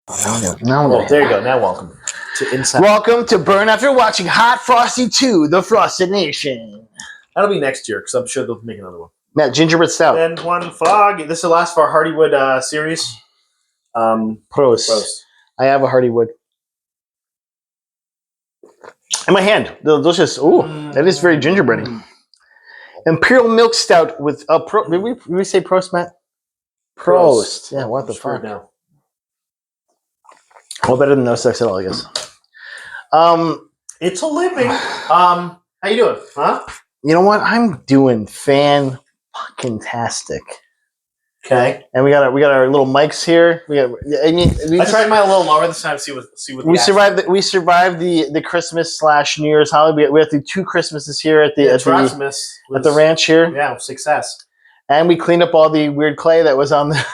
Well, there you go. Now welcome to Inside. Welcome to Burn After Watching Hot Frosty 2, The Frosted Nation. That'll be next year because I'm sure they'll make another one. Matt, gingerbread stout. And one fog. This is the last of our Hardywood series. Prost. I have a Hardywood. In my hand. Delicious. Ooh, that is very gingerbready. Imperial milk stout with did we say Prost, Matt? Prost. Yeah, what the fuck? Now. Well, better than no sex at all, I guess. It's a living. How you doing? Huh? You know what? I'm doing fan-fucking-tastic. Okay. And we got our little mics here. I tried mine a little lower this time to see what we survived. We survived the Christmas / New Year's holiday. We had to do 2 Christmases here at the ranch here. Yeah, success. And we cleaned up all the weird clay that was on the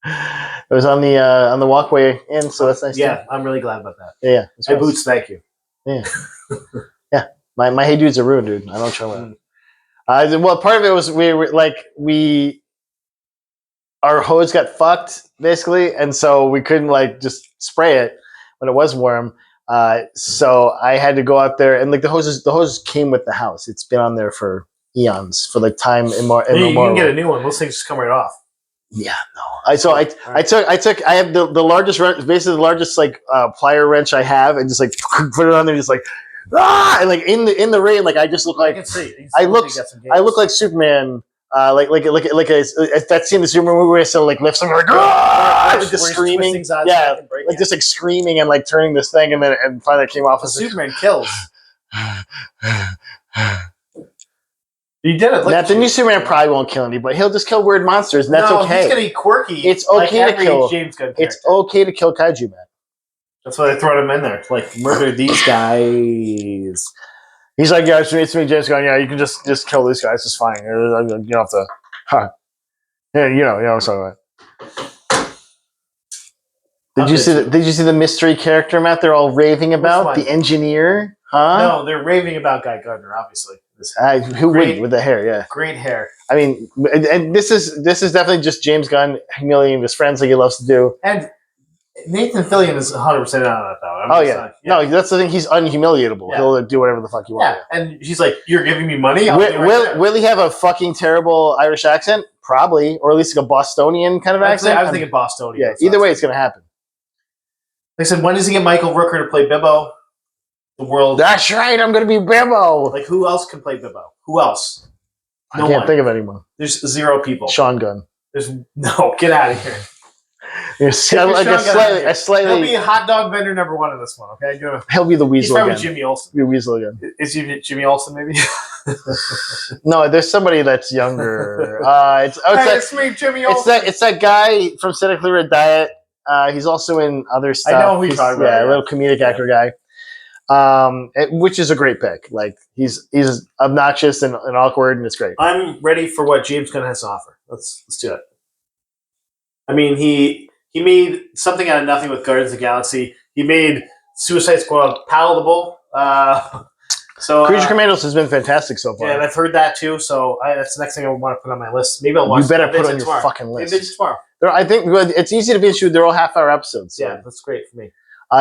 on the walkway in. So that's nice. Yeah, I'm really glad about that. Yeah. My boots, thank you. Yeah. Yeah. My hey dudes are ruined, dude. I don't show them. Well, part of it was our hose got fucked basically, and so we couldn't just spray it when it was warm. So I had to go out there and the hose came with the house. It's been on there for eons, for time immemorial. You can get a new one. Those things just come right off. Yeah, no. I have the largest, basically the largest plier wrench I have, and just put it on there, just and in the rain, I just look like I look like Superman. Like that scene in the Superman movie where he still lifts him just screaming, just screaming and turning this thing, and finally it came off. Superman kills. You did it. Now, the new Superman probably won't kill anybody. He'll just kill weird monsters, and that's okay. He's gonna be quirky. It's okay to kill. James Gunn it's okay to kill kaiju, man. That's why they throw him in there. Murder these guys. He's like, yeah, it's me, James Gunn. Yeah, you can just kill these guys. It's fine. You don't have to. Huh. Yeah, you know what I'm talking about. Did you see the mystery character, Matt? They're all raving about the engineer. Huh? No, they're raving about Guy Gardner, obviously. Who wouldn't with the hair? Yeah, great hair. I mean, and this is definitely just James Gunn humiliating his friends like he loves to do. And Nathan Fillion is 100% on that, though. No, that's the thing. He's unhumiliatable. Yeah. He'll do whatever the fuck you want. Yeah, and he's like, "You're giving me money." Will he have a fucking terrible Irish accent? Probably, or at least a Bostonian kind of accent. I was thinking Bostonian. Yeah, either way, it's going to happen. They said, when does he get Michael Rooker to play Bibbo? The world. That's right. I'm going to be Bibbo. Who else can play Bibbo? Who else? I can't think of anyone. There's 0 people. Sean Gunn. Get out of here. A slightly. He'll be hot dog vendor number 1 in this one. Okay, he'll be the Weasel. He's probably Jimmy Olsen. He'll be Weasel again. Is he Jimmy Olsen? Maybe. No, there's somebody that's younger. It's me, Jimmy Olsen. It's that guy from Santa Clara Diet. He's also in other stuff. I know who you're talking about. Yeah, a little comedic actor guy. Which is a great pick. He's obnoxious and awkward, and it's great. I'm ready for what James Gunn has to offer. Let's do it. I mean, he made something out of nothing with Guardians of the Galaxy. He made Suicide Squad palatable. Creature Commandos has been fantastic so far. Yeah, and I've heard that too. So that's the next thing I want to put on my list. Maybe I'll watch. You better put on your fucking list. Maybe tomorrow. I think it's easy to binge through. They're all half-hour episodes. So. Yeah, that's great for me.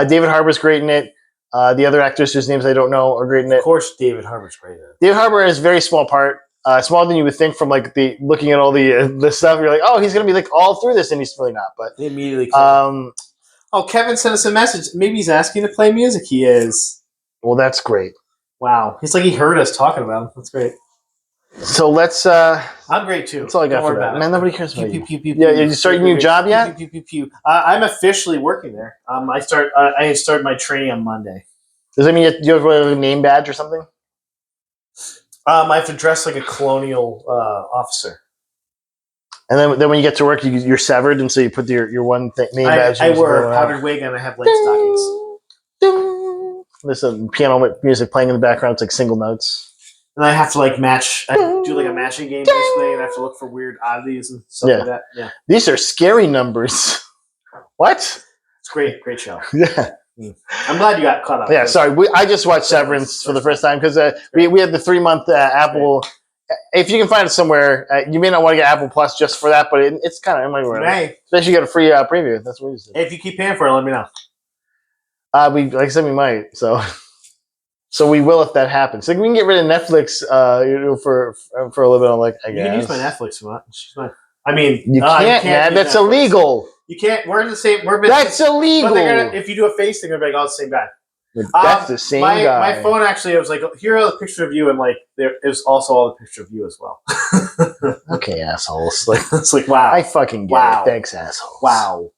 David Harbour's great in it. The other actors whose names I don't know are great in it. Of course, David Harbour's great in it. David Harbour has a very small part, smaller than you would think from looking at all the stuff. You're like, oh, he's gonna be all through this, and he's really not. But they immediately. Kevin sent us a message. Maybe he's asking to play music. He is. Well, that's great. Wow, he's he heard us talking about him. That's great. So let's. I'm great too. That's all I got for that. Man, nobody cares about you. Yeah, you starting your new job yet? I'm officially working there. I start my training on Monday. Does that mean you have a name badge or something? I have to dress like a colonial officer. And then when you get to work, you're severed, and so you put your one name badge. I wear a powdered wig and I have lace stockings. There's some piano music playing in the background. It's single notes. And I have to match. I do a matching game basically, and I have to look for weird oddities and stuff like that. Yeah. These are scary numbers. What? It's great show. Yeah. I'm glad you got caught up. Yeah, sorry. I just watched Severance for the first time because we had the 3-month Apple if you can find it somewhere, you may not want to get Apple Plus just for that, but it's kind of especially get a free preview. That's what we said. Hey, if you keep paying for it, let me know. Like I said, we might. So we will if that happens. Like we can get rid of Netflix, for a little bit. I'm like, I guess you can use my Netflix. I mean, you can't, man. That's Netflix. Illegal. You can't. We're in the same. That's illegal. But if you do a face thing, they're like, "Oh, it's the same guy." That's the same guy. My phone actually, it was like, here are the picture of you, and like there is also all the picture of you as well. Okay, assholes. Like, it's like, wow, I fucking get it. Thanks, assholes.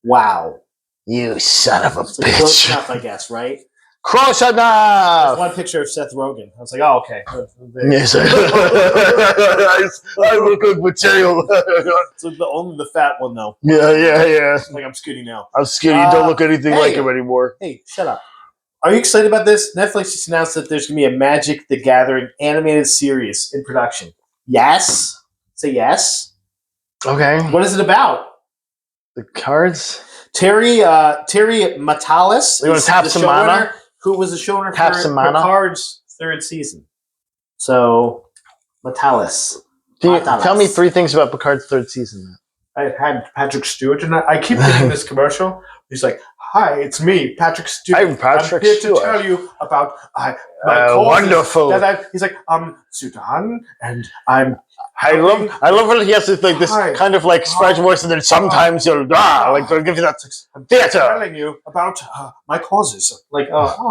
Wow. You son of a bitch. Close enough, I guess, right? Close enough. There's one picture of Seth Rogen. I was like, oh, okay. Yes, I look good material. It's like only the fat one, though. Yeah. Like, I'm skinny now. I'm skinny. You don't look anything like him anymore. Hey, shut up. Are you excited about this? Netflix just announced that there's going to be a Magic the Gathering animated series in production. Yes? Say yes. Okay. What is it about? The cards? Terry Matalis. You want to tap some mana? Who was the showrunner for Cards third season. So, Matalis. Tell me 3 things about Picard's third season. I had Patrick Stewart, and I keep getting this commercial. He's like, "Hi, it's me, Patrick Stewart. I'm Patrick here Stewart. to tell you about my wonderful." He's like, Sudan, and I'm. I love when he has this kind of like French voice, and then sometimes he'll like give you that theater. Telling you about my causes, like Papa.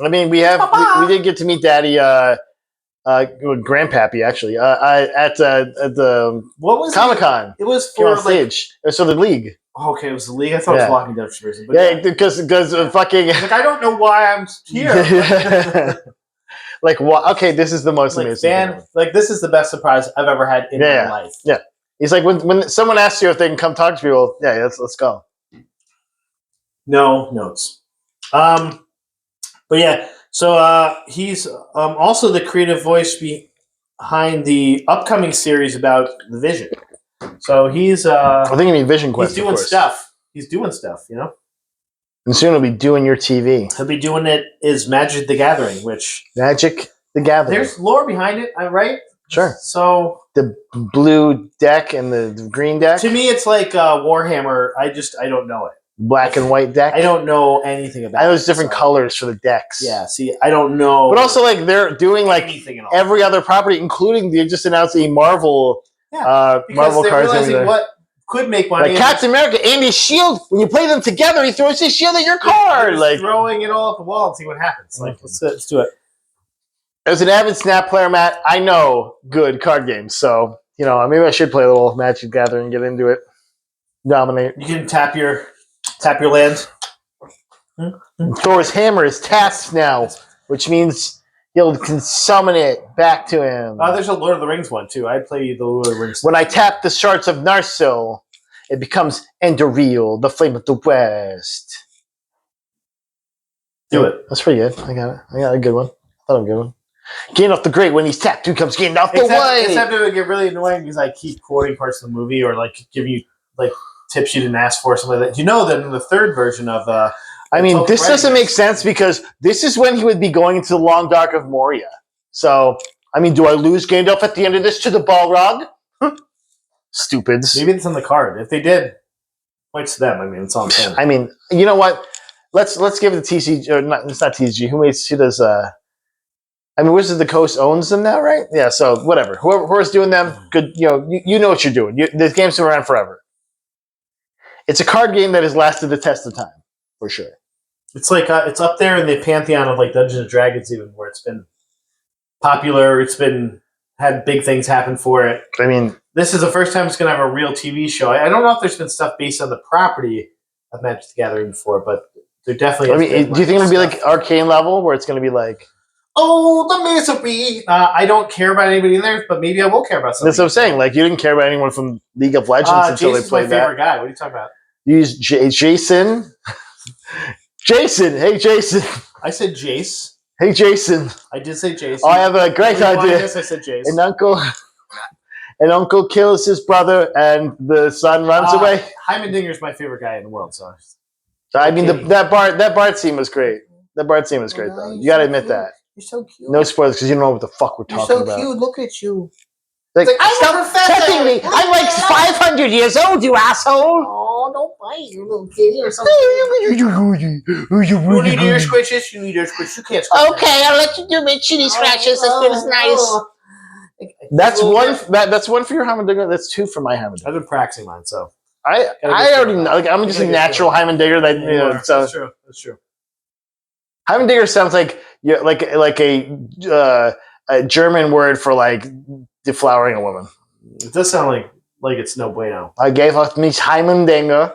I mean, we did get to meet Daddy, Grandpappy actually, at the what was Comic-Con. It was for stage. It was for the League. Okay, it was the League. I thought it was Walking Dead for some reason. Yeah, because fucking. Like, I don't know why I'm here. Like what? Okay, this is the most amazing. This is the best surprise I've ever had in my life. Yeah, he's like when someone asks you if they can come talk to people. Yeah, let's go. No notes. But yeah, so he's also the creative voice behind the upcoming series about the Vision. So he's. I think you mean Vision Quest. He's doing stuff. He's doing stuff. You know. And soon he'll be doing your TV. He'll be doing it is Magic the Gathering, which... Magic the Gathering. There's lore behind it, right? Sure. So... The blue deck and the green deck? To me, it's like Warhammer. I don't know it. Black and white deck? I don't know anything about it. I know there's different colors for the decks. Yeah, see, I don't know. But also, like, they're doing, like, every other property, including they just announced a Marvel... Marvel cards. Realizing what could make money. Like Captain America and his shield, when you play them together, he throws his shield at your card. Like throwing it all at the wall and see what happens. Like let's do it. As an avid Snap player, Matt, I know good card games. So, maybe I should play a little Magic Gathering and get into it. Dominate. You can tap your land. Thor's hammer is tapped now, which means he can summon it back to him. There's a Lord of the Rings one, too. I'd play the Lord of the Rings. When I tap the shards of Narsil, it becomes Endereel, the flame of the West. Do it. That's pretty good. I got it. I got a good one. I thought it was a good one. Gandalf the Great, when he's tapped, who comes Gandalf the Way? Except it would get really annoying because I keep quoting parts of the movie or, giving you, tips you didn't ask for, something like that. You know that in the third version of... this doesn't make sense because this is when he would be going into the Long Dark of Moria. So, do I lose Gandalf at the end of this to the Balrog? Stupids. Maybe it's on the card. If they did, points to them. It's all I'm saying. You know what? Let's give it to TCG. Or not, it's not TCG. Who does... Wizards of the Coast owns them now, right? Yeah, so whatever. Whoever's doing them, good. You know what you're doing. This game's been around forever. It's a card game that has lasted the test of time. For sure. It's it's up there in the pantheon of Dungeons and Dragons, even where it's been popular. It's been had big things happen for it. This is the first time it's going to have a real TV show. I don't know if there's been stuff based on the property of Magic the Gathering before, but there definitely. Do you think it'll be like Arcane level, where it's going to be like? Oh, the misery! I don't care about anybody in there, but maybe I will care about something. That's what I'm saying. You didn't care about anyone from League of Legends until Jason's they played that. Jason's my favorite guy. What are you talking about? You use Jason. Jason, hey Jason. I said Jace. Hey Jason. I did say Jason. Oh, I have a great idea. Yes, I said Jace. An uncle kills his brother, and the son runs away. Heimerdinger's my favorite guy in the world. That Bart scene was great. That Bart scene was great, though. You got to admit that. You're so cute. No spoilers because you don't know what the fuck we're talking about. You're so cute. Look at you. Like, stop touching me. I'm like 500 years old, you asshole. Oh, don't bite, you little kitty or something. You need ear squishes. You need ear squishes. You can't squish Okay, I'll let you do my chinny scratches. That feels nice. That's one. That's one for your Heimendinger. That's two for my Heimendinger. I've been practicing mine, so I already know. Like, I'm just a natural Heimendinger. That you know. So that's true. That's true. Heimendinger sounds like a German word for like deflowering a woman. It does sound like it's no bueno. I gave up me Heimendinger.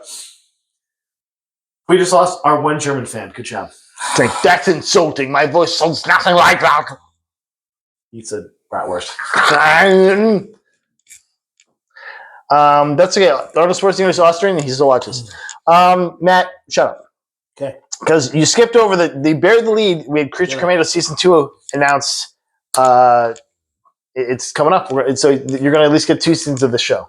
We just lost our one German fan. Good job. It's like, that's insulting. My voice sounds nothing like that. Eats a bratwurst. That's okay. Arnold Schwarzenegger is Austrian and he still watches. Matt, shut up. Okay. Because you skipped over they buried the lead. We had Creature Commandos Season 2 announced. It's coming up. So you're going to at least get 2 seasons of the show.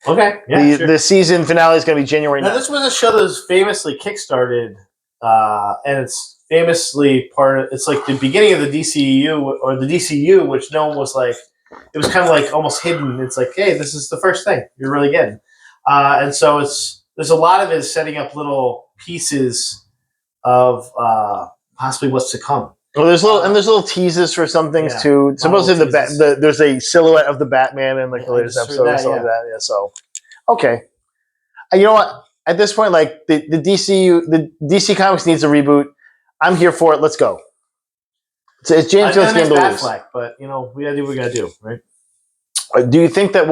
Okay. Yeah, the season finale is going to be January 9th. Now, this was a show that was famously kickstarted, and it's famously it's like the beginning of the DCU, or the DCU, which no one was like, it was kind of like almost hidden. It's like, hey, this is the first thing you're really getting. And so there's a lot of it is setting up little pieces of possibly what's to come. Well, there's little teases for some things too. Supposedly there's a silhouette of the Batman in like the latest episode or something like that. Yeah. So, okay. You know what? At this point, like the DC Comics needs a reboot. I'm here for it. Let's go. It's James Gunn's game to lose. But you know, we gotta do what we gotta do, right? Do you think that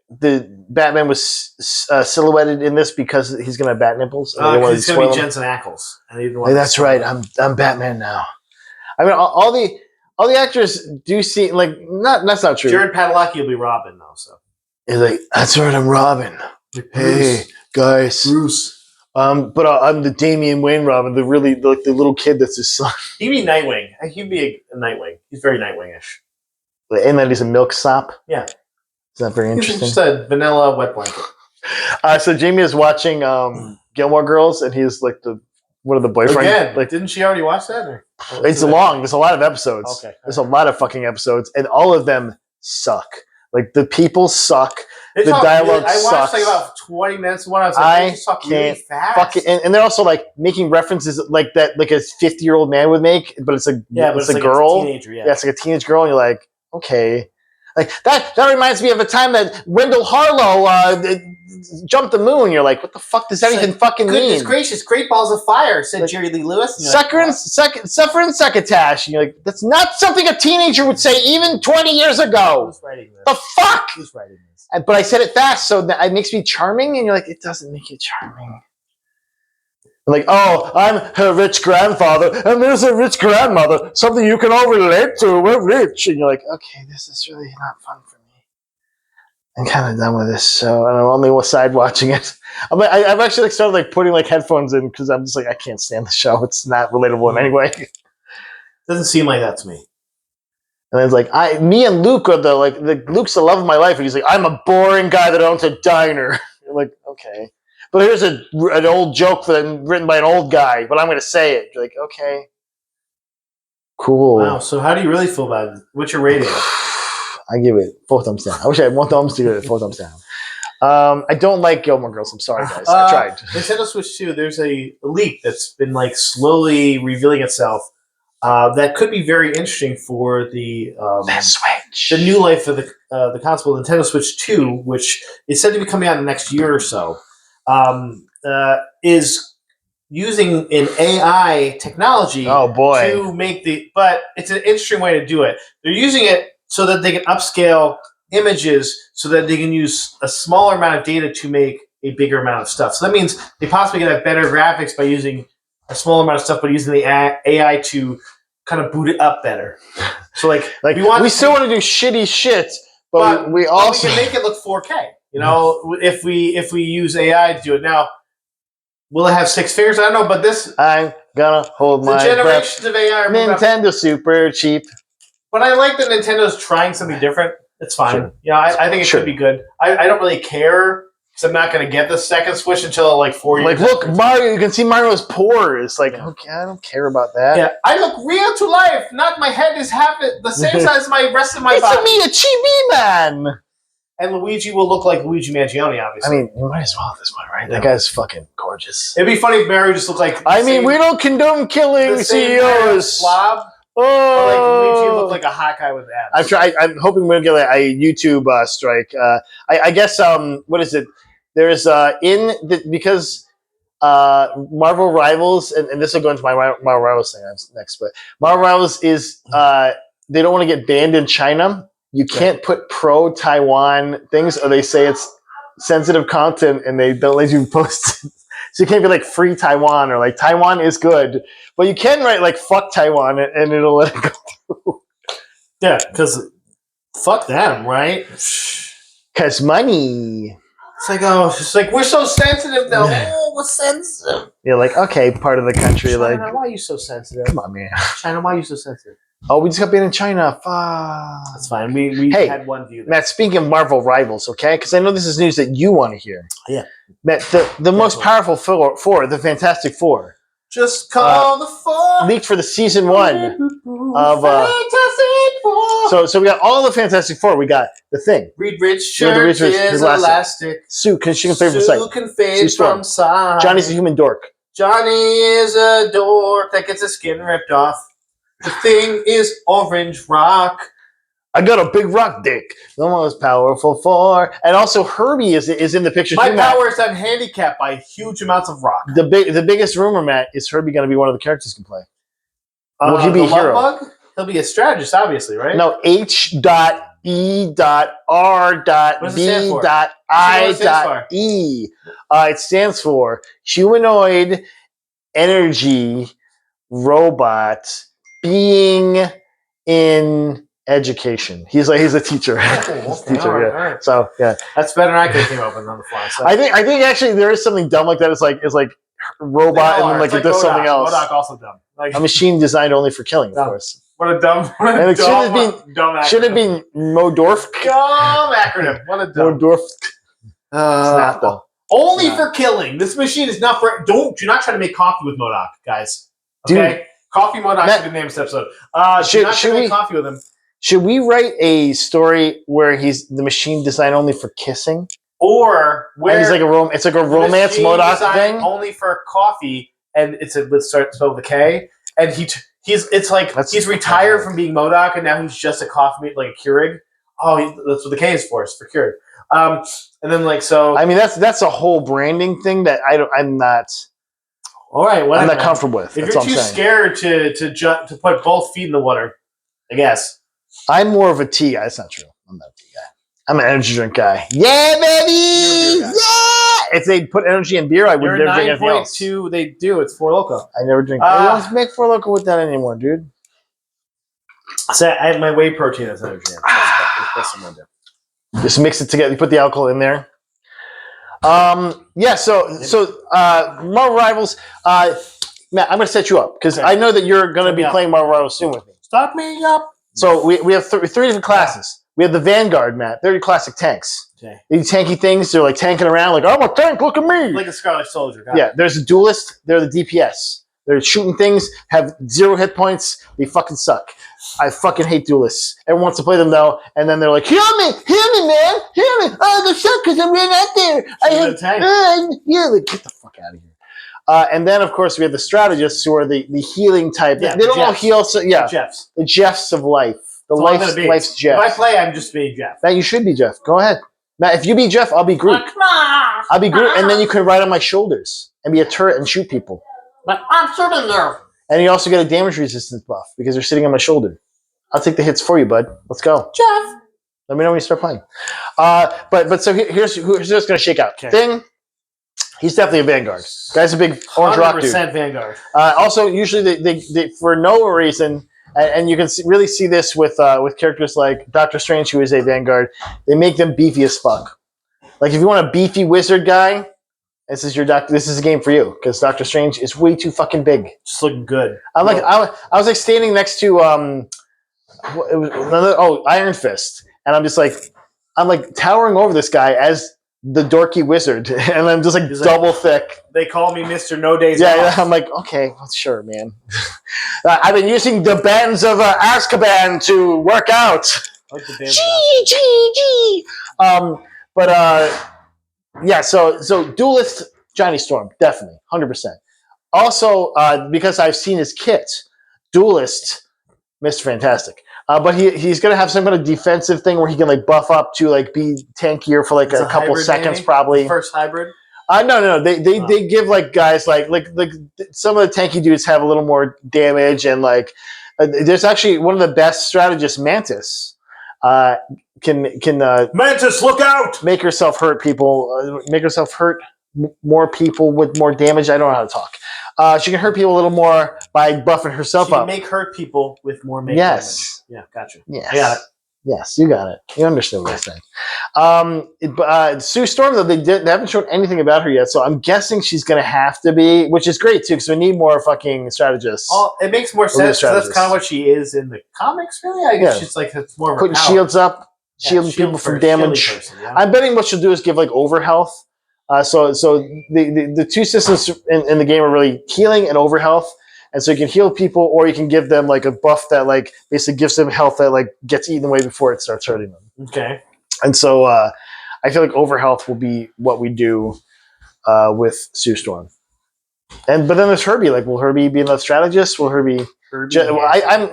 the Batman was silhouetted in this because he's gonna have bat nipples? It's gonna be Jensen Ackles, and that's right. I'm Batman now. I mean, all the actors do seem like that's not true. Jared Padalecki will be Robin though, so he's like, that's right, I'm Robin. Hey guys, Bruce. But I'm the Damian Wayne Robin, the little kid that's his son. He'd be Nightwing. He'd be a Nightwing. He's very Nightwing-ish. And then he's a milk sop. Yeah, is that very interesting? He's just a vanilla wet blanket. So Jamie is watching Gilmore Girls, and he's like one of the boyfriends. Again, like, didn't she already watch that? Or? It's long. There's a lot of episodes. Okay. There's a lot of fucking episodes, and all of them suck. Like, the people suck. The dialogue sucks. I watched like about 20 minutes of one. I was like, they just talk really fast. And they're also like making references like that, like a 50-year-old man would make, but it's a it's a like girl. A teenager, yeah, it's like a teenage girl, and you're like, okay. Like that reminds me of a time that Wendell Harlow jumped the moon. You're like, what the fuck does that even fucking mean? Goodness gracious, great balls of fire, said Jerry Lee Lewis. Suffering succotash. And you're like, that's not something a teenager would say even 20 years ago. Who's writing this? The fuck? Who's writing this? But I said it fast, so that it makes me charming, and you're like, it doesn't make you charming. I'm like, oh, I'm her rich grandfather, and there's a rich grandmother, something you can all relate to. We're rich. And you're like, okay, this is really not fun for me. I'm kind of done with this show, and I'm on the side watching it. I've actually started like putting like headphones in because I'm just like, I can't stand the show. It's not relatable in any way. Doesn't seem like that to me. And then it's like, me and Luke are Luke's the love of my life, and he's like, I'm a boring guy that owns a diner. You're like, okay. But here's an old joke written by an old guy, but I'm going to say it. You're like, okay. Cool. Wow, so how do you really feel about it? What's your rating? I give it 4 thumbs down. I wish I had 1 thumbs to give it 4 thumbs down. I don't like Gilmore Girls. I'm sorry, guys. I tried. Nintendo Switch 2, there's a leak that's been like slowly revealing itself that could be very interesting for the Switch. The new life of the console, Nintendo Switch 2, which is said to be coming out in the next year or so. Is using an AI technology to make but it's an interesting way to do it. They're using it so that they can upscale images so that they can use a smaller amount of data to make a bigger amount of stuff. So that means they possibly can have better graphics by using a smaller amount of stuff, but using the AI to kind of boot it up better. So like we still want to do shitty shit, but we also can make it look 4K. You know, if we use AI to do it now, will it have 6 figures? I don't know, but I'm gonna hold my breath. The generations of AI are Nintendo super cheap. But I like that Nintendo's trying something different. It's fine. Sure. Yeah, I think it could be good. I don't really care So I'm not going to get the second Switch until like 4 years. Like, look, Mario. You can see Mario's pores. Like, okay, I don't care about that. Yeah, I look real to life. Not my head is half the same size as my rest of my body. It's me, a chibi man. And Luigi will look like Luigi Mangione, obviously. I mean, you might as well at this point, right? That guy's fucking gorgeous. It'd be funny if Mario just looked like. I mean, we don't condone killing CEOs. Slob. Oh, or like Luigi looked like a hot guy with abs. I'm hoping we're gonna get a YouTube strike. I guess what is it? There's because Marvel Rivals, and this will go into my Marvel Rivals thing next, but Marvel Rivals is they don't want to get banned in China. You can't put pro-Taiwan things, or they say it's sensitive content, and they don't let you post it. So you can't be like free Taiwan or like Taiwan is good, but you can write like fuck Taiwan and it'll let it go through. Yeah, because fuck them, right? Because money. It's like we're so sensitive now. Oh, we're sensitive. You're like, okay, part of the country. China, like, why are you so sensitive? Come on, man. China, why are you so sensitive? Oh, we just got banned in China. Fuck. That's fine. We had one view. Matt, speaking of Marvel Rivals, okay? Because I know this is news that you want to hear. Yeah. Matt, the most powerful four, the Fantastic Four. Just call the four. Leaked for the season 1 of Fantastic Four. So we got all the Fantastic Four. We got the Thing. Reed Richards is elastic. Sue, because she can fade from sight. Sue can fade from sight. Johnny's a human dork. Johnny is a dork that gets his skin ripped off. The Thing is Orange Rock. I got a big rock dick. The most powerful four. And also Herbie is in the picture My too, power is I'm handicapped by huge amounts of rock. The biggest rumor, Matt, is Herbie going to be one of the characters you can play. Will he be a hero? Bug? He'll be a strategist, obviously, right? No, H.E.R.B.I.E. It stands for Humanoid Energy Robot Being in Education. He's a teacher. Right. So yeah, that's better than I could have came up with on the fly. So. I think actually there is something dumb like that. It's like robot and then like it does something else. Modoc also dumb. Like a machine designed only for killing, of course. What a dumb acronym. Should have been Modorf. Dumb acronym. What a dumb. Modorf. Snap though. Only for killing. This machine is not for. Do not try to make coffee with Modoc, guys. Okay, dude, Coffee Modoc should be the name of this episode. Should we make coffee with him? Should we write a story where he's the machine designed only for kissing, or where he's like it's like a romance Modoc thing, only for coffee, and it's spelled with a K, and he's retired from being Modoc, and now he's just a coffee like a Keurig. Oh, that's what the K is for. It's for Keurig. And then I mean that's a whole branding thing that I'm not. All right, whatever. I'm not comfortable with. If you're too scared to put both feet in the water, I guess. I'm more of a tea guy. That's not true. I'm not a tea guy. I'm an energy drink guy. Yeah, baby! Yeah! If they put energy in beer, I would never drink anything else. 9.2, they do. It's Four Loko. I never drink. They don't make Four Loko with that anymore, dude. So I have my whey protein as energy. That's what I'm going to do. Just mix it together. You put the alcohol in there. Yeah, so Marvel Rivals, Matt, I'm going to set you up because I know that you're going to be playing Marvel Rivals soon with me. Start me up. So we have three different classes. We have the Vanguard, Matt. They're your classic tanks. Okay. These tanky things, they're like tanking around, like, I'm a tank, look at me. Like a Scarlet Soldier. Yeah, there's a duelist. They're the DPS. They're shooting things, have 0 hit points. They fucking suck. I fucking hate duelists. Everyone wants to play them, though, and then they're like, hear me, man, hear me. Oh, they suck because I ran out there. Yeah, like, get the fuck out of here. And then, of course, we have the strategists who are the healing type. Yeah, they don't all heal. So, yeah, the Jeffs of life. The life's Jeff. If I play, I'm just being Jeff. That you should be Jeff. Go ahead. Matt, if you be Jeff, I'll be Groot. I'll be Groot, and then you can ride on my shoulders and be a turret and shoot people. But I'm shooting you. And you also get a damage resistance buff because you're sitting on my shoulder. I'll take the hits for you, bud. Let's go. Jeff. Let me know when you start playing. But so here's who's just going to shake out. Okay. Thing, he's definitely a Vanguard. Guy's a big orange rock dude. 100% Vanguard. Also, usually they for no reason, and you can really see this with characters like Doctor Strange, who is a Vanguard. They make them beefy as fuck. Like if you want a beefy wizard guy, this is a game for you because Doctor Strange is way too fucking big. Just looking good. I was like standing next to Iron Fist, and I'm like towering over this guy as the dorky wizard, and I'm just like double thick. They call me Mr. No Days Off. Yeah, I'm like, okay, well, sure, man. I've been using the bands of Azkaban to work out. Like the bands yeah. So Duelist Johnny Storm, definitely, 100%. Also, because I've seen his kit, Duelist, Mr. Fantastic. But he's going to have some kind of defensive thing where he can like buff up to like be tankier for like a couple hybrid, seconds, maybe? Probably. The first hybrid. No. They give like guys like some of the tanky dudes have a little more damage, and like there's actually one of the best strategists, Mantis. Can Mantis, look out! Make herself hurt people. Make herself hurt more people with more damage. I don't know how to talk. She can hurt people a little more by buffing herself up. She can hurt people with more damage. Yes. Yeah, gotcha. Yes. I got it. Yes, you got it. You understood what I said. Sue Storm, though, they haven't shown anything about her yet, so I'm guessing she's going to have to be, which is great, too, because we need more fucking strategists. It makes more sense, because that's kind of what she is in the comics, really. I guess she's like, it's more of putting shields up, shielding people from damage. I'm betting what she'll do is give, like, overhealth. So the two systems in the game are really healing and overhealth. And so you can heal people, or you can give them like a buff that like basically gives them health that like gets eaten away before it starts hurting them. Okay. And so I feel like overhealth will be what we do with Sue Storm. But then there's H.E.R.P.E. Like, will H.E.R.P.E. be another strategist? Will H.E.R.P.E.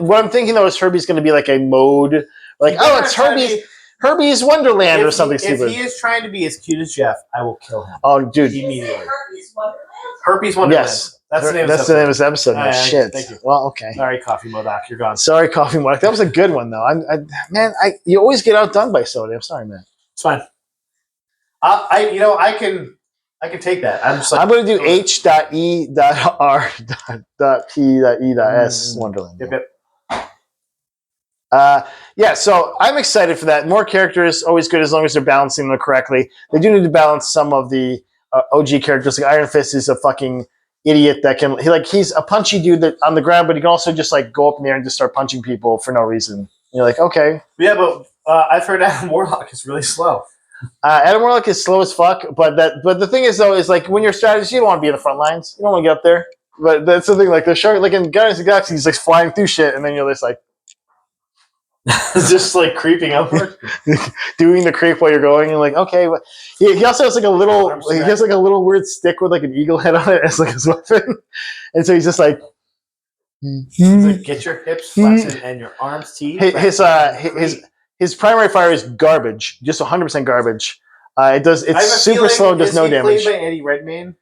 What I'm thinking though is H.E.R.P.E.'s going to be like a mode, like it's H.E.R.P.E.'s Wonderland or something stupid. If he is trying to be as cute as Jeff, I will kill him. Oh, dude! Immediately. H.E.R.P.E.'s Wonderland. Yes. That's the name of this episode. Oh, shit. Thank you. Well, okay. Sorry, Coffee Modoc. You're gone. Sorry, Coffee Modoc. That was a good one, though. You always get outdone by somebody. I'm sorry, man. It's fine. I can take that. I'm going to do H.E.R.P.E.S Wonderland. Yep. So I'm excited for that. More characters, always good as long as they're balancing them correctly. They do need to balance some of the OG characters. Like Iron Fist is a fucking idiot that he's a punchy dude that on the ground, but he can also just like go up in the air and just start punching people for no reason. And you're like, okay. Yeah, but I've heard Adam Warlock is really slow. Adam Warlock is slow as fuck, but the thing is though is like when you're a strategist, you don't want to be in the front lines. You don't want to get up there. But that's the thing. Like the shark, like in Guardians of the Galaxy, he's like flying through shit, and then you're just like. Just like creeping upward, doing the creep while you're going, and like, okay. He also has like a little, he has like a little weird stick with like an eagle head on it as like his weapon, and so he's just like, get your hips flexing and your arms teased. His primary fire is garbage, just 100% garbage. It's super slow, does no damage. Played by Eddie Redmayne?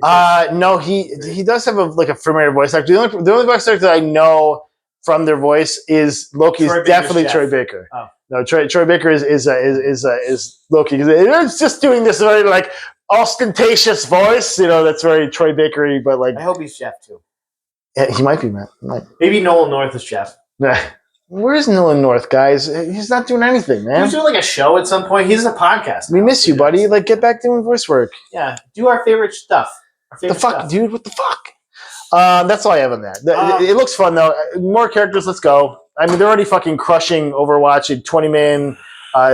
No, he does have a familiar voice actor. The only voice actor that I know from their voice is Loki. Is definitely Troy Baker. Oh. No, Troy Baker is Loki. It's just doing this very like ostentatious voice, that's very Troy Bakery. But like, I hope he's Jeff too. Yeah, he might be, man. Maybe Nolan North is Jeff. Where's Nolan North, guys? He's not doing anything, man. He's doing like a show at some point. He's a podcast. We miss you, buddy. Like, get back doing voice work. Yeah, do our favorite stuff. Dude? What the fuck? That's all I have on that. It looks fun though. More characters. Let's go. I mean, they're already fucking crushing Overwatch at 20-man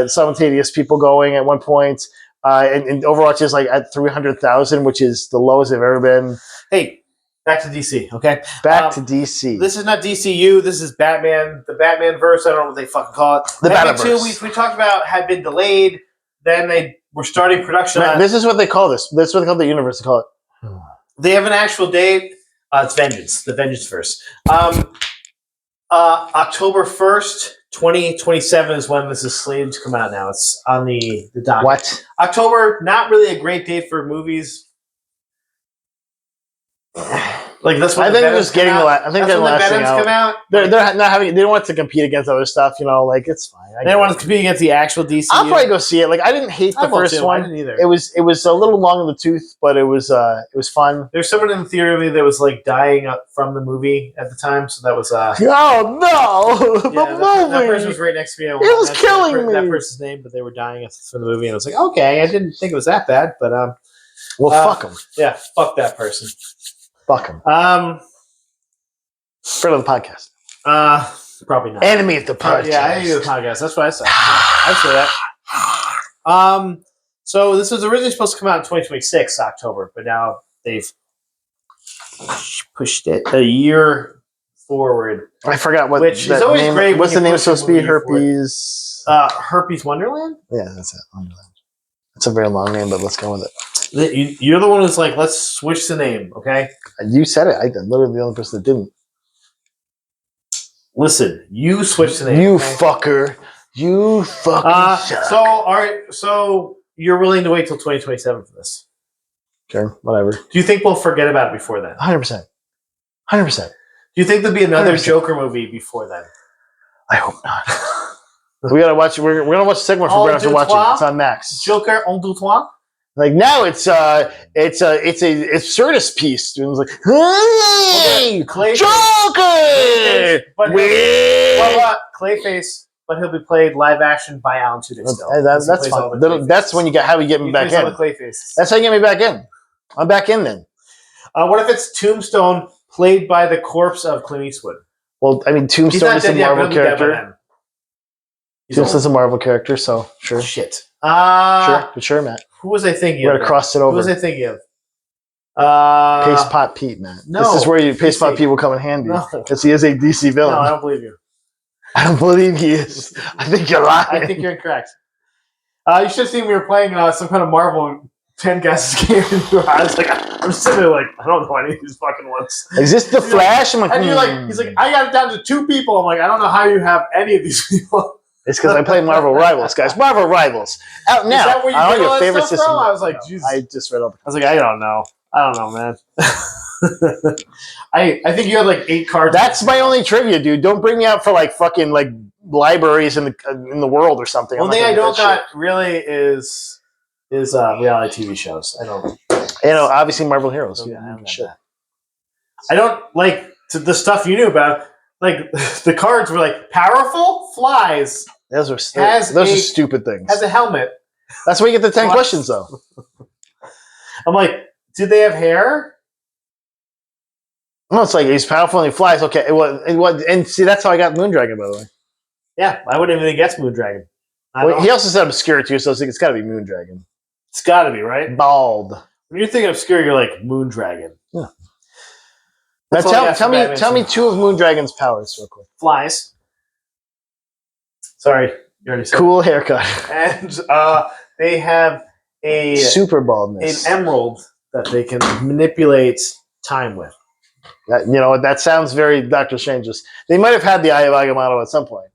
simultaneous people going at one point, and Overwatch is like at 300,000, which is the lowest they've ever been. Hey, back to DC. Okay, back to DC. This is not DCU. This is Batman. The Batman verse. I don't know what they fucking call it. The Batman-verse. We talked about had been delayed. Then they were starting production. This is what they call this. That's what they call the universe. They call it. They have an actual date. It's Vengeance. The Vengeance verse. October 1st, 2027 is when this is slated to come out now. It's on the docket. What? October, not really a great date for movies. Like that's when I think they're just getting the. I think they're last thing out. Come out. They're not having. They don't want to compete against other stuff. Like it's fine. They don't want to compete against the actual DC. I'll probably go see it. Like I didn't hate the first one. I didn't either. It was a little long in the tooth, but it was fun. There's someone in the theater with me that was like dying from the movie at the time, so that was. Oh no! The movie. That person was right next to me. It was killing me. That person's name, but they were dying from the movie, and I was like, okay, I didn't think it was that bad, but well, fuck them. Yeah, fuck that person. Fuck him. Friend of the podcast. Probably not. Enemy of the podcast. Yeah, enemy of the podcast. That's what I said. I say that. So this was originally supposed to come out in 2026 October, but now they've pushed it a year forward. I forgot what. Which is always name, great. What's the name supposed to be? H.E.R.P.E. Wonderland. Yeah, that's it. Wonderland. It's a very long name, but let's go with it. You're the one who's like, let's switch the name, okay? You said it. I'm literally the only person that didn't. Listen, you switched the name. You okay? fucker. You fucking suck. So, all right. So you're willing to wait till 2027 for this? Sure, whatever. Do you think we'll forget about it before then? 100%. 100%. Do you think there'll be another 100%. Joker movie before then? I hope not. We gotta watch. We're gonna watch the second one. We're gonna have to watch it. It's on Max. Joker en deux trois. Like now, it's a absurdist piece. It was like, hey, Joker, Clayface, but he'll be played live action by Alan Tudyk still. That's fun. That's when you get how we get me back in. That's how you get me back in. I'm back in then. What if it's Tombstone played by the corpse of Clint Eastwood? Well, I mean, Tombstone is a Marvel character. Tombstone's a Marvel character, so sure. Shit. Sure, Matt. Who was I thinking We're gonna cross it over. Who was I thinking of? Paste Pot Pete, Matt. No. This is where Paste Pot Pete will come in handy. Because he is a DC villain. No, I don't believe you. I don't believe he is. I think you're lying. I think you're incorrect. You should have seen we were playing some kind of Marvel 10 guesses game. I was like, I'm sitting there like, I don't know any of these fucking ones. Is this the Flash? Like, and he's like, I got it down to 2 people. I'm like, I don't know how you have any of these people. It's because I play Marvel Rivals, guys. Marvel Rivals. Out now. Is that where you on get all your that favorite stuff system. from? I was like, Jesus. I just read up. I was like, I don't know. I don't know, man. I think you had like 8 cards. That's my only trivia, dude. Don't bring me out for like fucking like libraries in the world or something. One thing I don't got really is reality TV shows. I don't. Obviously Marvel Heroes. Yeah, I don't shit. I don't like the stuff you knew about. Like the cards were like powerful flies. Those are stupid things. Has a helmet. That's where you get the 10 questions, though. I'm like, do they have hair? No, it's like he's powerful and he flies. Okay, and see, that's how I got Moondragon, by the way. Yeah, I wouldn't even guess Moondragon. He also said obscure too, so I think it's got to be Moondragon. It's got to be, right? Bald. When you're thinking obscure, you're like Moondragon. Yeah. Now tell me 2 of Moondragon's powers real quick. Flies. Sorry, you already said. Cool haircut. And they have a super baldness. An emerald that they can manipulate time with. That sounds very Doctor Strange. They might have had the Eye of Agamotto at some point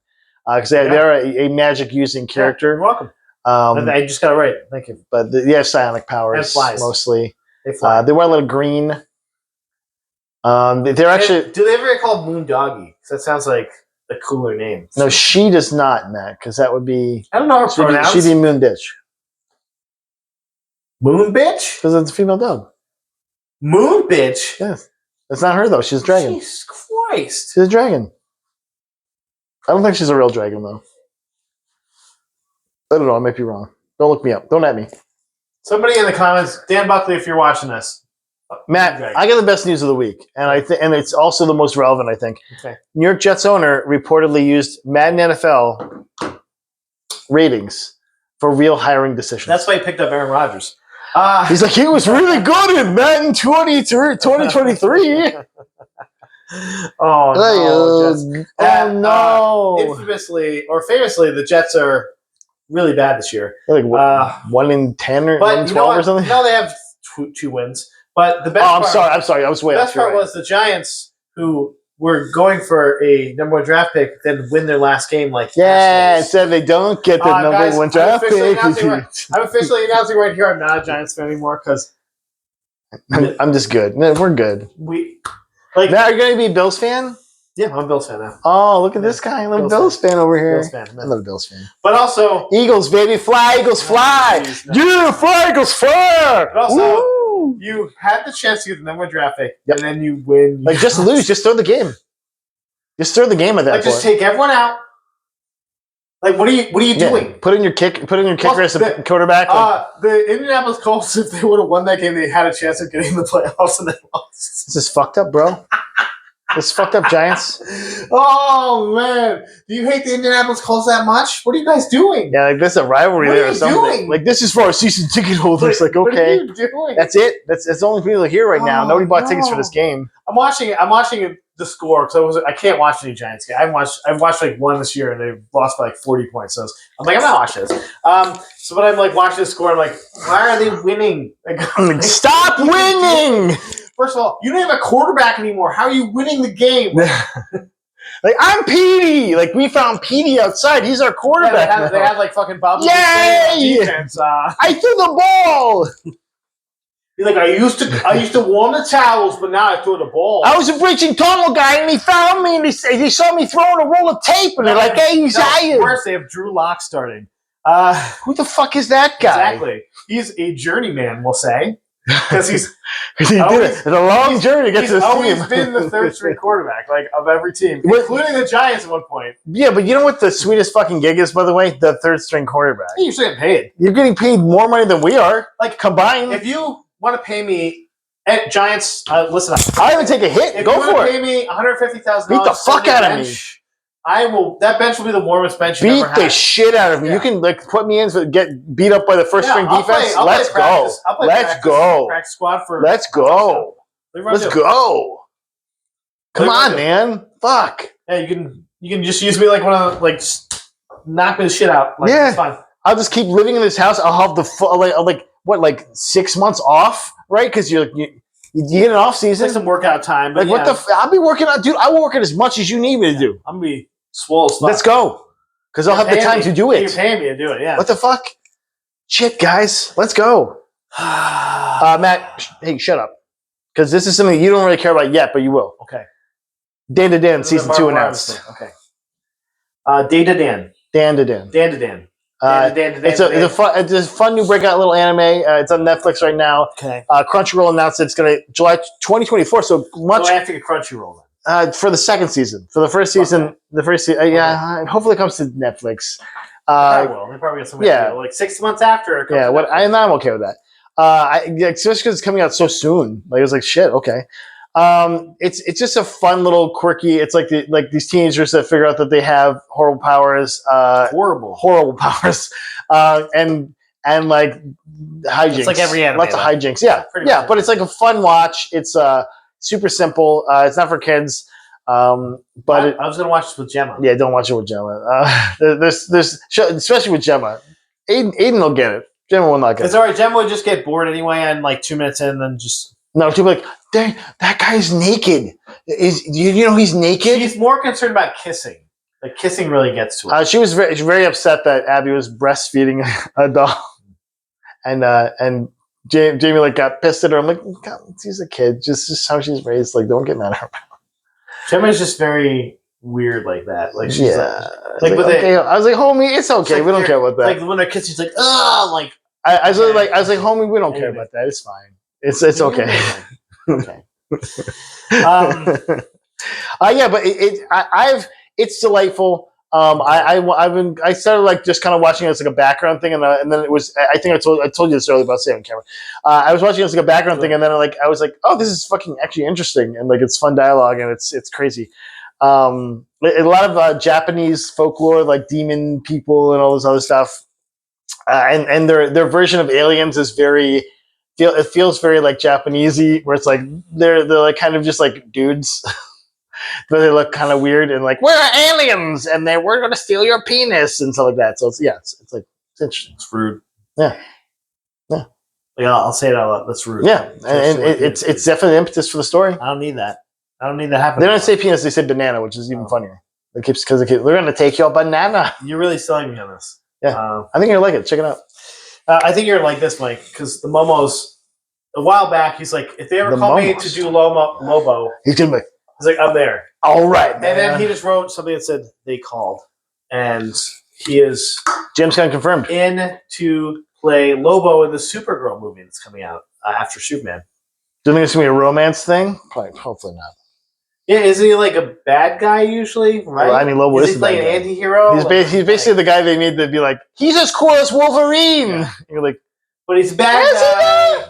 because they're a magic using character. Yeah, you're welcome. I just got it right. Thank you. But they have psionic powers and flies. Mostly. They fly. They wear a little green. They're actually. Do they ever get called Moondoggy? Because that sounds like a cooler name. No, she does not, Matt. Because that would be. I don't know her pronouns. She'd be Moon Bitch. Moon Bitch? Because it's a female dog. Moon Bitch? Yes. It's not her though. She's a dragon. Jesus Christ! She's a dragon. I don't think she's a real dragon though. I don't know. I might be wrong. Don't look me up. Don't at me. Somebody in the comments, Dan Buckley, if you're watching this. Matt, I got the best news of the week, and and it's also the most relevant, I think. Okay. New York Jets owner reportedly used Madden NFL ratings for real hiring decisions. That's why he picked up Aaron Rodgers. He's like, he was really good in Madden 2023. Oh, no. No. Infamously, or famously, the Jets are really bad this year. Like 1 in 10 or 1 in 12 or something? No, they have 2 wins. But the best I'm sorry. I was way off. The best part was the Giants, who were going for a number 1 draft pick, then win their last game said they don't get the number 1 draft pick. I'm officially announcing right here I'm not a Giants fan anymore because I'm just good. No, we're good. Now, are you going to be a Bills fan? Yeah, I'm a Bills fan now. Oh, look at this guy. I'm a Bills fan over here. Bills fan. I'm not a Bills fan. But also... Eagles, baby. Fly, Eagles, fly. Yeah, fly, Eagles, fly. But also, you had the chance to get the number 1 draft pick, and then you win. Just lose. Just throw the game. Just throw the game at that point. Just take everyone out. What are you doing? Put in your kicker as a quarterback. The Indianapolis Colts, if they would have won that game, they had a chance of getting the playoffs, and they lost. This is fucked up, bro. This fucked up Giants. Oh man, do you hate the Indianapolis Colts that much? What are you guys doing? Yeah, like there's a rivalry What there are or you something. doing? Like this is for our season ticket holders. Like What are okay, you doing? that's it. That's the only people here right now. Oh, Nobody bought tickets for this game. I'm watching the score because I can't watch any Giants game. I've watched like one this year and they've lost by like 40 points. So I'm like, I'm not watching this. But I'm like watching the score. I'm like, why are they winning? Like, stop winning! First of all, you don't have a quarterback anymore. How are you winning the game? Like I'm Petey. Like we found Petey outside. He's our quarterback. Yeah, they had like fucking Bobby Yay! defense. I threw the ball. You're like, I used to warm the towels, but now I throw the ball. I was a breaching tunnel guy, and he found me, and he saw me throwing a roll of tape, and they're like, "Hey, he's hired." Of course, they have Drew Lock starting. Who the fuck is that guy? Exactly. He's a journeyman, we'll say, because he did it. It's a long journey to get to this team. He's always been the third string quarterback, like of every team, including the Giants at one point. Yeah, but you know what the sweetest fucking gig is, by the way? The third string quarterback. You're still getting paid. You're getting paid more money than we are, like combined. If you want to pay me at Giants, listen. I'll even take a hit. If Go you for it. Pay me $150,000. Beat the fuck out of me. I will. That bench will be the warmest bench you've ever had. Beat the shit out of me. Yeah. You can like put me in for get beat up by the first string defense. Let's go. Let's go. Practice squad for. Let's go. Let's go. Come on, man. Fuck. Yeah, you can just use me like one of like knock me the shit out. Like, yeah, it's fine. I'll just keep living in this house. I'll have the like 6 months off, right? Because you get an off season, take some workout time. But like I'll be working out, dude. I will work out as much as you need me to do. I'm gonna be swole. Let's go, because I'll have the time to do it. You're paying me to do it. Yeah. What the fuck? Shit, guys, let's go. Matt, hey, shut up, because this is something you don't really care about yet, but you will. Okay. Dan to Dan, season 2 announced. Okay. Dan to Dan. Dan to Dan. Dan to Dan. It's a fun new breakout little anime. It's on Netflix right now. Okay. Crunchyroll announced it's going to July 2024. So much. So I have to get Crunchyroll then. For the second season. For the first season, yeah. Hopefully it comes to Netflix. I will. They probably get some. Yeah. Like 6 months after. It comes yeah. I'm okay with that. Especially because it's coming out so soon. Like it was like shit. Okay. It's just a fun little quirky. It's like these teenagers that figure out that they have horrible powers. Horrible powers. And like hijinks. It's like every anime. Lots of hijinks. Yeah, yeah. But it's like a fun watch. It's super simple. It's not for kids. But I was gonna watch this with Gemma. Yeah, don't watch it with Gemma. There's especially with Gemma. Aiden will get it. Gemma will not get it. It's alright. Gemma would just get bored anyway, and like 2 minutes in, and then just. No, people are like, dang, that guy's naked. You know he's naked? She's more concerned about kissing. Like, kissing really gets to her. She was very upset that Abby was breastfeeding a doll. And Jamie like got pissed at her. I'm like, God, she's a kid. Just how she's raised. Like, don't get mad at her. Gemma's just very weird like that. Like, she's like okay. I was like, homie, it's okay. Like we don't care about that. Like, when they're kissing, she's like, ugh, like. I was like, homie, we don't care about that. It's fine. It's okay. Okay. Yeah, but it's delightful. I started like just kind of watching it as like a background thing, and then it was. I think I told you this earlier about saying on camera. I was watching it as like a background thing, and then I was like, oh, this is fucking actually interesting, and like it's fun dialogue, and it's crazy. A lot of Japanese folklore, like demon people and all this other stuff, and their version of aliens is very. It feels very like Japanesey, where it's like they're like kind of just like dudes, but they look kind of weird and like we're aliens and we're going to steal your penis and stuff like that. So it's like it's interesting. It's rude. Yeah. Yeah, I'll say it out loud. That's rude. Yeah, and it's definitely the impetus for the story. I don't need that. I don't need that happening. They don't say penis; they say banana, which is even funnier. It keeps because they're going to take your banana. You're really selling me on this. Yeah, I think you'll like it. Check it out. I think you're like this, Mike, because the Momos, a while back, he's like, if they ever call me to do Lobo, he's gonna be. He's like, I'm there. All right, man. And then he just wrote something that said they called, and he is Jim's kind of confirmed in to play Lobo in the Supergirl movie that's coming out after Superman. Do you think it's gonna be a romance thing? Probably, hopefully not. Yeah, isn't he like a bad guy usually? Right? Well, I mean, Lobo is he playing an anti-hero? He's basically the guy they made to be like, he's as cool as Wolverine. Yeah. You're like, but he's a bad guy.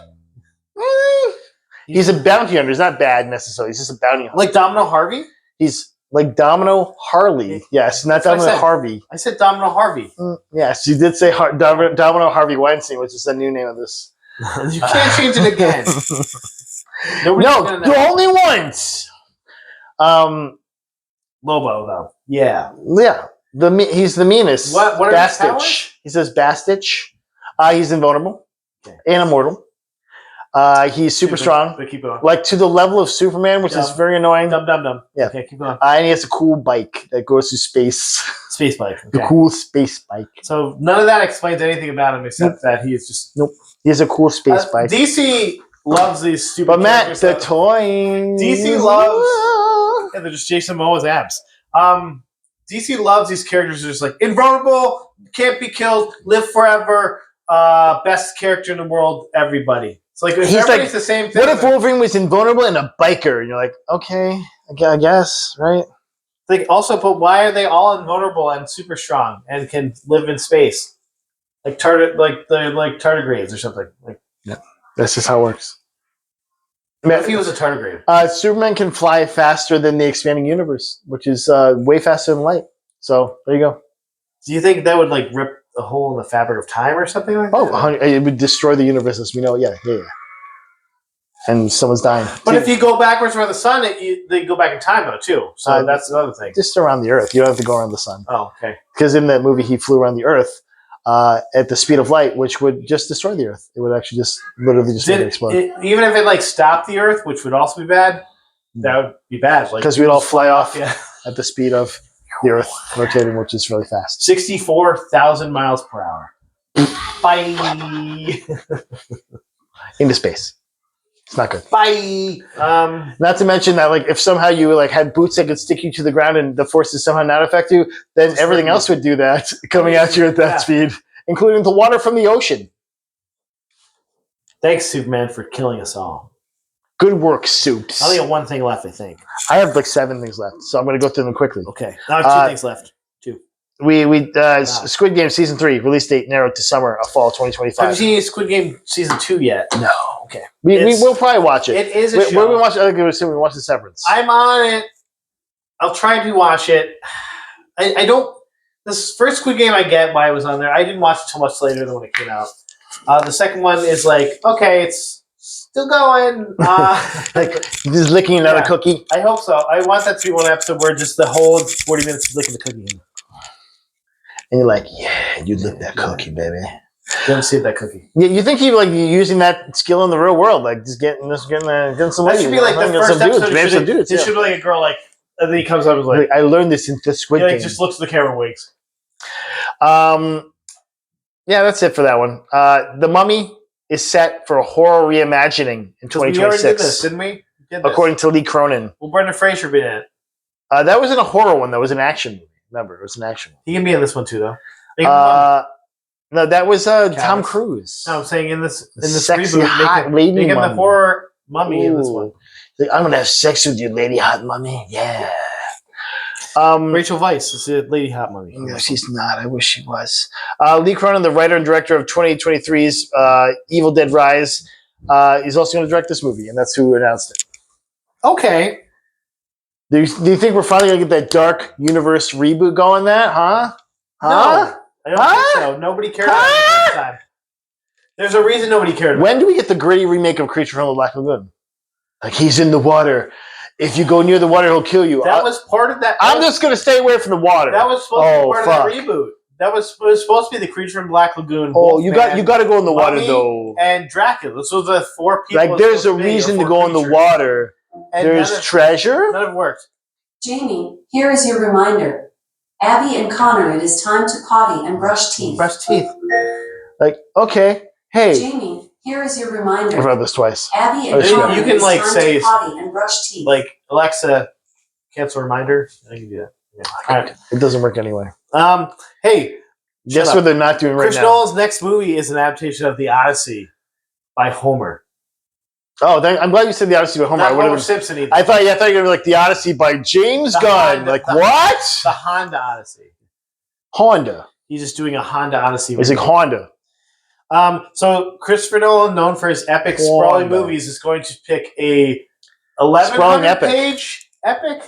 He's a bounty hunter. He's not bad necessarily. He's just a bounty hunter. Like Domino Harvey? He's like Domino Harley. Yes, not Domino Harvey. I said Domino Harvey. Yes, you did say Domino Harvey Weinstein, which is the new name of this. You can't change it again. No, only once. Lobo, though. Yeah. Yeah. He's the meanest. What are his powers? Bastich. He says Bastich. He's invulnerable and immortal. He's super strong. But keep going. Like to the level of Superman, which is very annoying. Dumb. Yeah. Okay, keep going. And he has a cool bike that goes through space. Space bike. Okay. The cool space bike. So none of that explains anything about him except that he is just... Nope. He has a cool space bike. DC loves these stupid But Matt, the toys. DC loves... Yeah, they're just Jason Momoa's abs. DC loves these characters who are just like, invulnerable, can't be killed, live forever, best character in the world, everybody. It's like, everybody's the same thing. What if Wolverine was invulnerable and a biker? And you're like, okay, I guess, right? Like, also, but why are they all invulnerable and super strong and can live in space? Like tardigrades or something. Like, yeah, that's just how it works. What if he was a tardigrade? Superman can fly faster than the expanding universe, which is way faster than light. So there you go. Do you think that would like rip a hole in the fabric of time or something like that? Oh, it would destroy the universe as we know. Yeah. And someone's dying. But if you go backwards around the sun, they go back in time though too. So that's another thing. Just around the Earth. You don't have to go around the sun. Oh, okay. Because in that movie, he flew around the Earth at the speed of light, which would just destroy the Earth. It would actually just literally make it explode. Even if it like stopped the Earth, which would also be bad, that would be bad. Because we'd all fly off at the speed of the Earth rotating, which is really fast. 64,000 miles per hour. Bye. Into space. It's not good. Bye. Not to mention that, like, if somehow you like had boots that could stick you to the ground and the forces somehow not affect you, then everything else would do that, coming at you at that speed, including the water from the ocean. Thanks, Superman, for killing us all. Good work, Soups. I only have one thing left, I think. I have like 7 things left, so I'm going to go through them quickly. Okay. Now I have 2 things left. 2. Squid Game Season 3, release date narrowed to summer of fall 2025. Have you seen Squid Game Season 2 yet? No. Okay. We will probably watch it. It is a show. Where we watch, I think we assume we watch the Severance. I'm on it. I'll try to watch it. I don't... This first Squid Game, I get why it was on there. I didn't watch it too much later than when it came out. The second one is like, okay, it's still going. Like, just licking another cookie? I hope so. I want that to be one episode where just the whole 40 minutes is licking the cookie. And you're like, yeah, you lick that cookie, baby. Don't see that cookie. Yeah, you think you're like using that skill in the real world, like just getting some That should be like the first episode. It should be like a girl, like, and then he comes up and is like, I learned this in the Squid Game. Just looks at the camera and winks. Yeah, that's it for that one. The Mummy is set for a horror reimagining in 2026. We already did this, didn't we? According to Lee Cronin. Will Brendan Fraser be in it? That wasn't a horror one. That was an action movie. Remember, it was an action movie. He can be in this one too, though. No, that was Tom Cruise. No, I'm saying in this sexy reboot, hot lady make him mummy. the horror mummy in this one. Like, I'm gonna have sex with you, lady hot mummy. Yeah. Rachel Weisz is the lady hot mummy. No, she's not. I wish she was. Lee Cronin, the writer and director of 2023's Evil Dead Rise, is also going to direct this movie, and that's who announced it. Okay. Do you think we're finally going to get that Dark Universe reboot going? Huh? No, I don't think so. Nobody cared about it the first time. There's a reason nobody cared about it. When do we get the gritty remake of Creature from the Black Lagoon? Like, he's in the water. If you go near the water, he'll kill you. That was part of that. I'm just going to stay away from the water. That was supposed to be part of that reboot. That was supposed to be the Creature from Black Lagoon. Oh, you got to go in the water, though. And Dracula. Those were the 4 people. Like, there's a reason to go in the water. And there's treasure. None of it worked. Jamie, here is your reminder. Abby and Connor, it is time to potty and brush teeth. Brush teeth. Like, okay, hey. Jamie, here is your reminder. I've read this twice. Abby and Connor, you can like it is time say to potty and brush teeth. Like, Alexa, cancel reminder. I can do that. Yeah. All right. It doesn't work anyway. Hey, guess what they're not doing right Chris now? Nolan's next movie is an adaptation of The Odyssey by Homer. Oh, I'm glad you said The Odyssey by Homer. Not Homer Simpson either. I thought you were going to be like The Odyssey by James Gunn. What? The Honda Odyssey. Honda. He's just doing a Honda Odyssey. It's like Honda. So Christopher Nolan, known for his epic sprawling movies, is going to pick a 1,100-page epic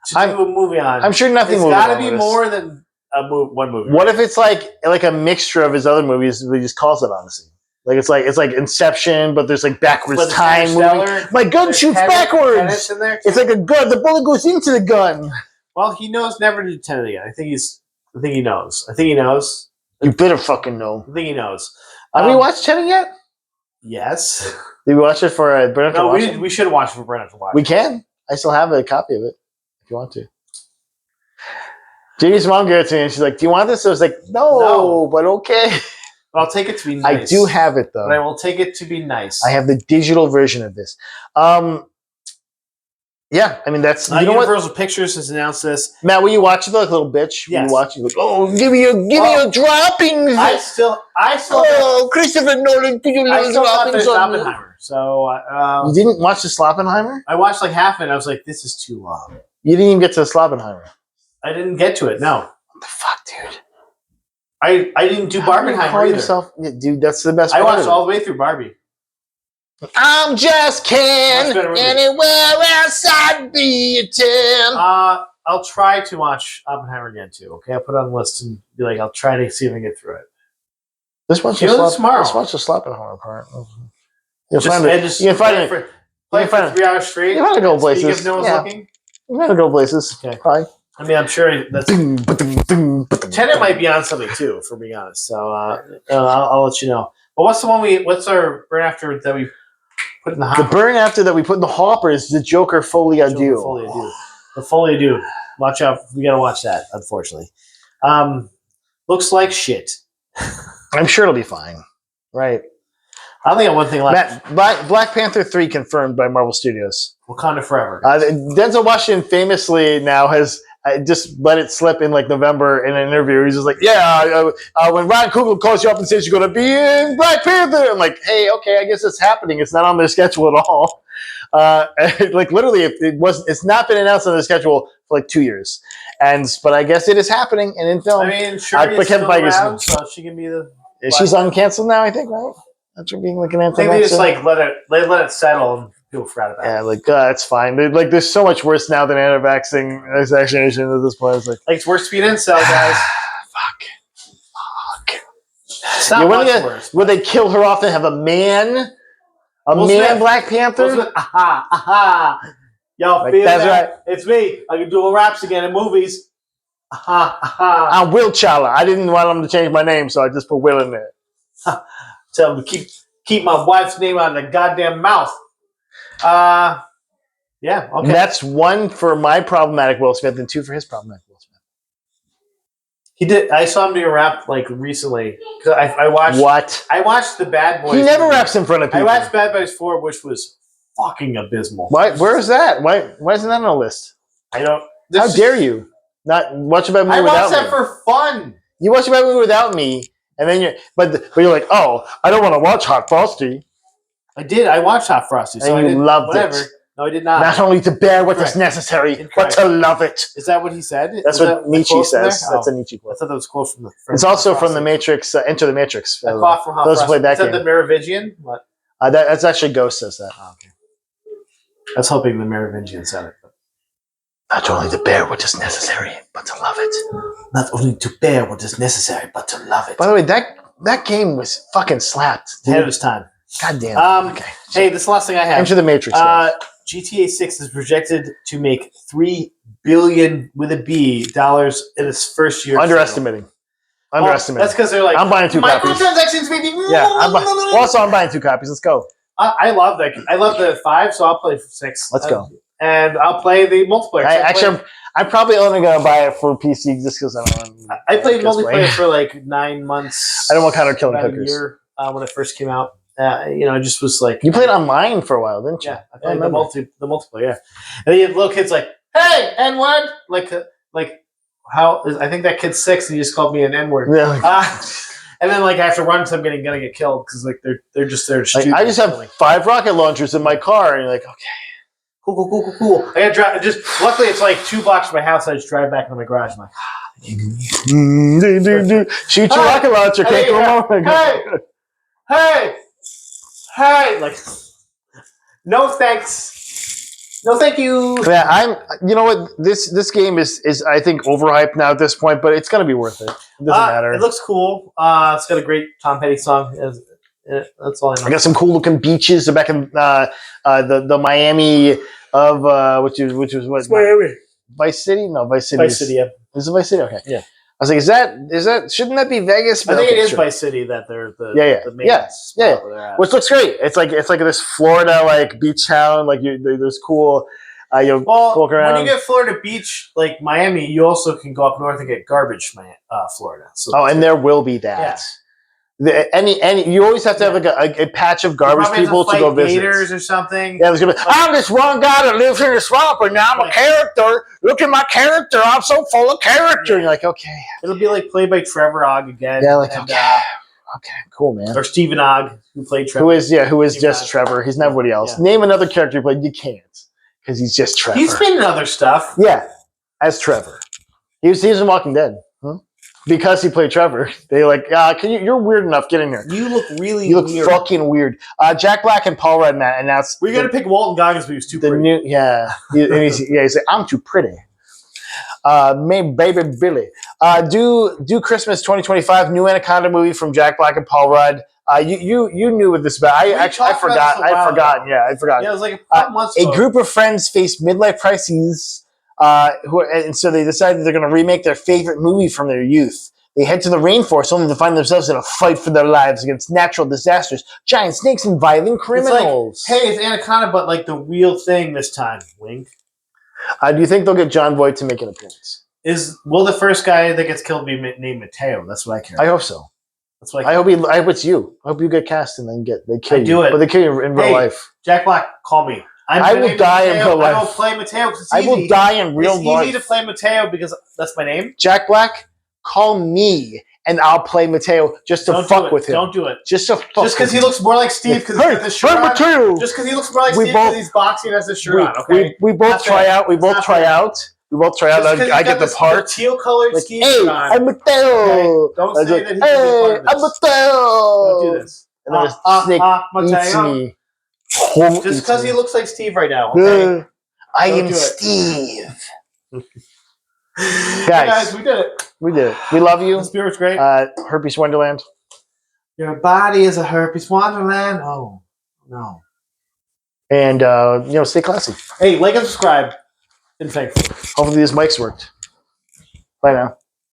to do a movie on. I'm sure nothing. It's got to be more than one movie. What if it's like a mixture of his other movies? But he just calls it Odyssey. Like it's like Inception, but there's like backwards time moving. My gun shoots backwards. It's like a gun. The bullet goes into the gun. Well, he knows never to do Tenet again. I think he knows. You better fucking know. I think he knows. Have we watched Tenet yet? Yes. Did we watch it for Brennan? No, we should watch it for Brennan to watch. We can. I still have a copy of it if you want to. Jamie's mom gave it to me, and she's like, "Do you want this?" I was like, "No, but okay." But I'll take it to be nice. I do have it though. But I will take it to be nice. I have the digital version of this. Yeah, I mean that's Universal Pictures has announced this. Matt, will you watch it like a little bitch? Yes. Will you watch it? Like, oh, give me a droppings. I still. Christopher Nolan, could you I still thought there's Oppenheimer. So you didn't watch the Sloppenheimer? I watched like half of it. I was like, this is too long. You didn't even get to the Sloppenheimer. I didn't get to it. No. What the fuck, dude? I didn't do Barbenheimer either. Dude, that's the best. I watched all the way through Barbie. I'm just Ken. Anywhere else I'd be a 10. I'll try to watch Oppenheimer again too. Okay, I'll put it on the list and be like, I'll try to see if I can get through it. Let's watch the Sloppenheimer part. You can find it. Play it for 3 hours straight. You gotta go places. If no one's looking. You gotta go places. Okay. Probably. I mean, I'm sure that's. Tenet might be on something too, for being honest. So I'll let you know. But what's our burn after that we put in the hopper? The burn after that we put in the hopper is the Joker Folie à Deux. The Folie à Deux. Watch out! We gotta watch that. Unfortunately, looks like shit. I'm sure it'll be fine. Right. I only got one thing left. Black Panther 3 confirmed by Marvel Studios. Wakanda Forever. Denzel Washington famously now has just let it slip in like November in an interview. He's just like, when Ryan Coogler calls you up and says you're going to be in Black Panther, I'm like, hey, okay, I guess it's happening. It's not on their schedule at all. Like literally, it's not been announced on their schedule for like 2 years. But I guess it is happening and in film. I mean, Shuri's still around, so she can be the. She's uncanceled now, I think, right? After being like an anthem. I think they just like let it settle and people forgot about it. Yeah, like it's fine. There's so much worse now than vaccination at this point. It's like it's worse to be an incel, guys. Fuck. It's not much worse. Would they kill her off and have a man? Black Panther? Aha. Y'all feel that's that? Right. It's me. I can do raps again in movies. Aha. I'm Will Chala. I didn't want them to change my name, so I just put Will in there. Tell him to keep my wife's name out of the goddamn mouth. Yeah, okay. That's 1 for my problematic Will Smith and 2 for his problematic Will Smith. He did. I saw him do a rap like recently. I watched. What? I watched the Bad Boys. He never raps in front of people. I watched Bad Boys 4, which was fucking abysmal. Why? Where is that? Why isn't that on the list? I don't. How dare you not watch a bad movie without me? I watched that for fun. You watch a bad movie without me. And then but you're like, oh, I don't want to watch Hot Frosty. I did. I watched Hot Frosty. So and you loved it. No, I did not. Not only to bear what is necessary, but to love it. Is that what he said? That's what Nietzsche says. That's a Nietzsche quote. I thought that was a quote from it's also from The Matrix, Enter the Matrix. A quote from Hot Frosty. Played that game. The Merovingian? What? That's actually Ghost says that. Oh, okay. I was hoping the Merovingian said it. Not only to bear what is necessary, but to love it. Not only to bear what is necessary, but to love it. By the way, that game was fucking slapped. Ahead of its time. God damn. Okay. Hey, this is the last thing I have. Enter the Matrix. GTA 6 is projected to make $3 billion with a B dollars in its first year. Underestimating. That's because they're like, I'm buying 2 copies. Microtransactions, baby. Yeah. Also, I'm buying 2 copies. Let's go. I love that. I love the 5, so I'll play 6. Let's go. And I'll play the multiplayer. I'm probably only going to buy it for PC just because I don't want. I played multiplayer for like 9 months. I don't want Counter Killing Hookers. A year when it first came out. I just was like. You played online for a while, didn't you? Yeah, I played the multiplayer. Yeah, and then you have little kids like, "Hey, N-word!" Like how? I think that kid's 6 and he just called me an N-word. Yeah. And then like after once I'm gonna get killed because like they're just there to shoot. I just have 5 rocket launchers in my car, and you're like, okay. Cool. I gotta drive. Luckily, it's like 2 blocks from my house. I just drive back into my garage. I'm like, shoot your rocket launcher. Can't go over. Hey, hey, like, no thanks, no thank you. Yeah, you know what? This game is I think overhyped now at this point, but it's gonna be worth it. It doesn't matter. It looks cool. It's got a great Tom Petty song. That's all I know. I got some cool looking beaches back in the Miami of which was what? Miami. Vice City? No, Vice City. Vice City. Yeah. Is it Vice City? Okay. Yeah. I was like, is that shouldn't that be Vegas? I think okay, it is sure. Vice City that they're the main spot where they're at. Which looks great. It's like this Florida like beach town. Like there's cool. Walk around. When you get Florida Beach, like Miami, you also can go up north and get garbage, Florida. So and there will be that. Yeah. Any you always have to have like a patch of garbage people to go visit. Gators or something. Yeah, there's gonna be. I'm this one guy that lives in the swamp, and now I'm a character. Look at my character. I'm so full of character. And you're like, okay. It'll be like played by Trevor Ogg again. Yeah, like okay, cool, man. Or Stephen Ogg, who played Trevor. Who is just Ogg. Trevor. He's nobody else. Yeah. Name another character you played. You can't because he's just Trevor. He's been in other stuff. Yeah, as Trevor. He was in Walking Dead. Huh? Because he played Trevor, they like, you're weird enough. Get in here. You look really You look weird. fucking weird. Jack Black and Paul Rudd announced. We're going to pick Walton Goggins, but he was too pretty. He's like, I'm too pretty. Baby Billy. Do Christmas 2025 new Anaconda movie from Jack Black and Paul Rudd. You knew what this about. I forgot. Yeah, I forgot. Yeah, it was like a couple months ago. A group of friends face midlife crises. And so they decided they're going to remake their favorite movie from their youth. They head to the rainforest only to find themselves in a fight for their lives against natural disasters, giant snakes, and violent criminals. It's like, hey, it's Anaconda, but like the real thing this time. Wink. Do you think they'll get John Voight to make an appearance? Will the first guy that gets killed be named Mateo? That's what I care. I hope so. That's what I hope it's you. I hope you get cast and then they kill you. Do it, but they kill you in real life. Jack Black, call me. I will die in real life. I will play Mateo because it's I easy. will die in real life. It's easy to play Mateo because that's my name. Jack Black, call me and I'll play Mateo just to fuck with him. Don't do it. Just to fuck. Just because he looks more like Steve because he's got this shirt on. Mateo. Just because he looks more like Steve because he's boxing and has this shirt on. Okay. We both try out. We both try out. I get the part. Teal colored like, Steve. Hey, I'm Mateo. Okay. Don't say that he's hey, I'm Mateo. Don't do this. And then the snake eats me. Just because he looks like Steve right now. Okay? I am Steve. Guys, we did it. We did it. We love you. The spirit's great. Herpes Wonderland. Your body is a herpes wonderland. Oh, no. And, stay classy. Hey, like and subscribe. And thanks. Hopefully these mics worked. Bye now.